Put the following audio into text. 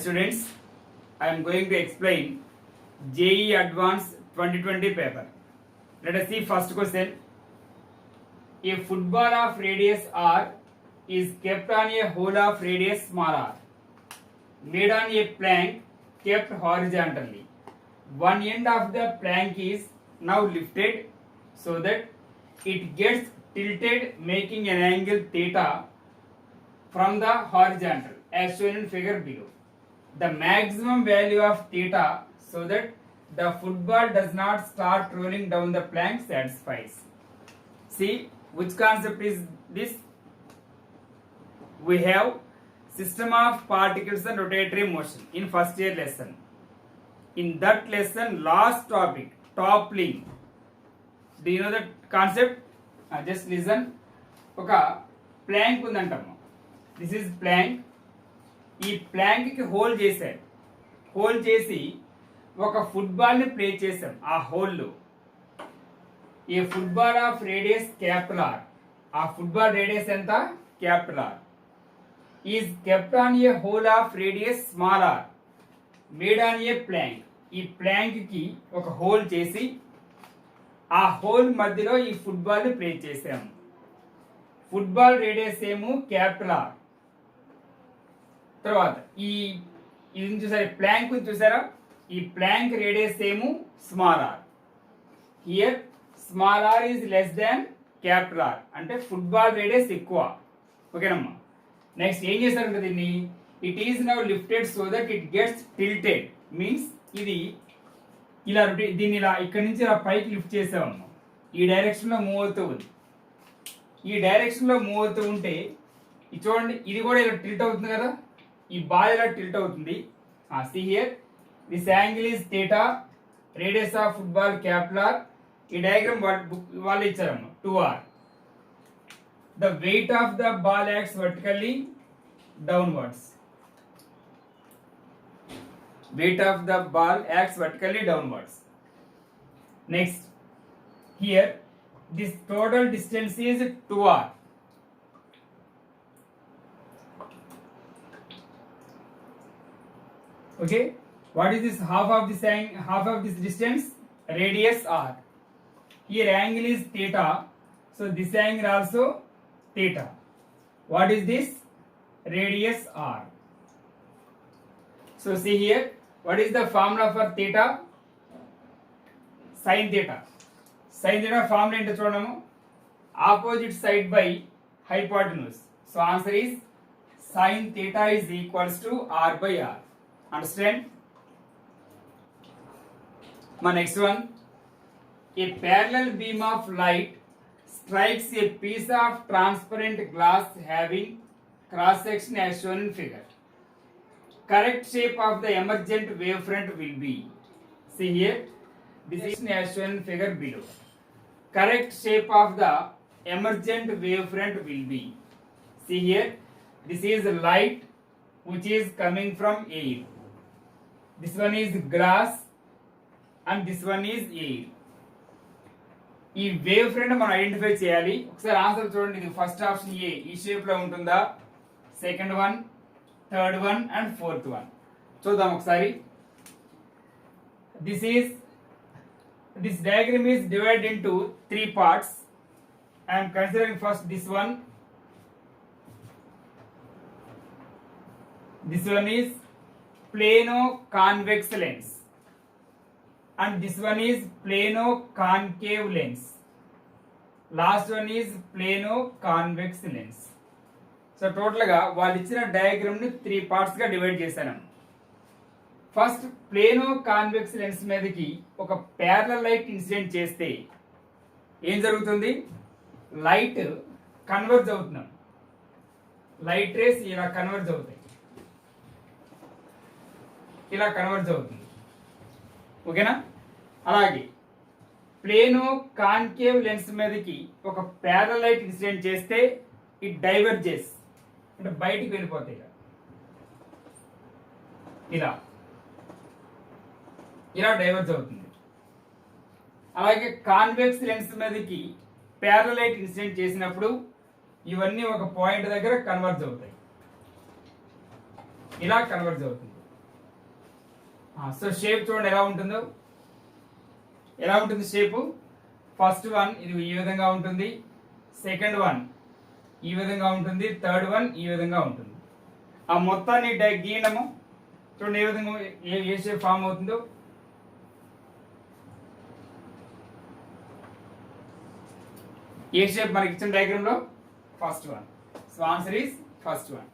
Students, I am going to explain JEE Advanced 2020 paper. Let us see first question. A football of radius r is kept on a hole of radius small r, made on a plank kept horizontally. One end of the plank is now lifted so that it gets tilted, making an angle theta from the horizontal as shown in figure below. The maximum value of theta so that the football does not start rolling down the plank satisfies. See, which concept is this? We have system of particles and rotatory motion in first year lesson. In that lesson, last topic, toppling. Do you know that concept? Just listen. ఒక plank ఉందంటాము. This is plank. ఈ ప్లాంక్కి whole చేశారు. Whole చేసి ఒక ఫుట్బాల్ని play చేసాం ఆ హోల్లో. ఈ football of radius capital R. ఆ ఫుట్బాల్ రేడియస్ ఎంత? Capital R. Is kept on a hole of radius small R, made on a plank. ఈ ప్లాంక్కి ఒక హోల్ చేసి ఆ హోల్ మధ్యలో ఈ ఫుట్బాల్ని ప్లే చేసాము. ఫుట్బాల్ రేడియస్ ఏమో క్యాపిటల్ ఆర్. తర్వాత ఇది చూసారా, ప్లాంక్ చూసారా? ఈ ప్లాంక్ రేడియస్ ఏమో small R. Here small R is less than capital R, అంటే ఫుట్బాల్ రేడియస్ ఎక్కువ. ఓకేనమ్మా. నెక్స్ట్ ఏం చేస్తారంటే దీన్ని, it is now lifted so that it gets tilted. Means ఇది ఇలా దీన్ని ఇలా ఇక్కడి నుంచి ఇలా పైకి లిఫ్ట్ చేసామమ్మా. ఈ డైరెక్షన్లో మూవ్ అవుతూ ఉంది. ఈ డైరెక్షన్లో మూవ్ అవుతూ ఉంటే ఇది చూడండి, ఇది కూడా ఇలా టిల్ట్ అవుతుంది కదా. ఈ బాల్ ఇలా టిల్ట్ అవుతుంది. See here, this angle is theta, radius of football capital R. ఈ డయాగ్రామ్ వాళ్ళు ఇచ్చారమ్మా 2r. The weight of the ball acts vertically downwards. Weight of the ball acts vertically downwards. Next, here this total distance is 2r. Okay, what is this half of this distance? Radius r. Here angle is theta, so this angle also theta. What is this? Radius r. So see here, what is the formula for theta? Sin theta. Sin theta formula ento చూడము, opposite side by hypotenuse. So answer is sin theta is equals to r by r. Understand? My next one, a parallel beam of light strikes a piece of transparent glass having cross section as shown in figure. Correct shape of the emergent wavefront will be, see here, this is as shown in figure below. Correct shape of the emergent wavefront will be, see here, this is light which is coming from air. This one is glass and this one is air. ఈ wave front మనం identify చేయాలి. ఒకసారి answer చూడండి. ఇది first option A ఈ shape లో ఉంటుందా, second one, third one and fourth one. చూద్దాం ఒకసారి. This diagram is divided into 3 parts. I'm considering first this one. This one is plano convex lens and this one is plano concave lens. Last one is plano convex lens. So total గా వాళ్ళు ఇచ్చిన diagram ని 3 parts గా divide చేశాను. First plano convex lens మీదకి ఒక parallel light incident చేస్తే ఏం జరుగుతుంది? లైట్ కన్వర్జ్ అవుతున్నాం. లైట్ రేస్ ఇలా కన్వర్జ్ అవుతాయి, ఇలా కన్వర్జ్ అవుతుంది. ఓకేనా? అలాగే ప్లేనో కాన్కేవ్ లెన్స్ మీదకి ఒక ప్యారలల్ లైట్ ఇన్సిడెంట్ చేస్తే ఇట్ డైవర్జెస్, అంటే బయటికి వెళ్ళిపోతాయి. ఇలా ఇలా డైవర్జ్ అవుతుంది. అలాగే కాన్వెక్స్ లెన్స్ మీదకి ప్యారలల్ లైట్ ఇన్సిడెంట్ చేసినప్పుడు ఇవన్నీ ఒక పాయింట్ దగ్గర కన్వర్జ్ అవుతాయి, ఇలా కన్వర్జ్ అవుతుంది. సో షేప్ చూడండి ఎలా ఉంటుందో. ఎలా ఉంటుంది షేపు? ఫస్ట్ వన్ ఇది ఈ విధంగా ఉంటుంది, సెకండ్ వన్ ఈ విధంగా ఉంటుంది, థర్డ్ వన్ ఈ విధంగా ఉంటుంది. ఆ మొత్తాన్ని గీయడము చూడండి ఏ విధంగా ఏ షేప్ ఫామ్ అవుతుందో. ఏ షేప్ మనకి ఇచ్చిన డయాగ్రామ్ లో? First one. So answer is first one.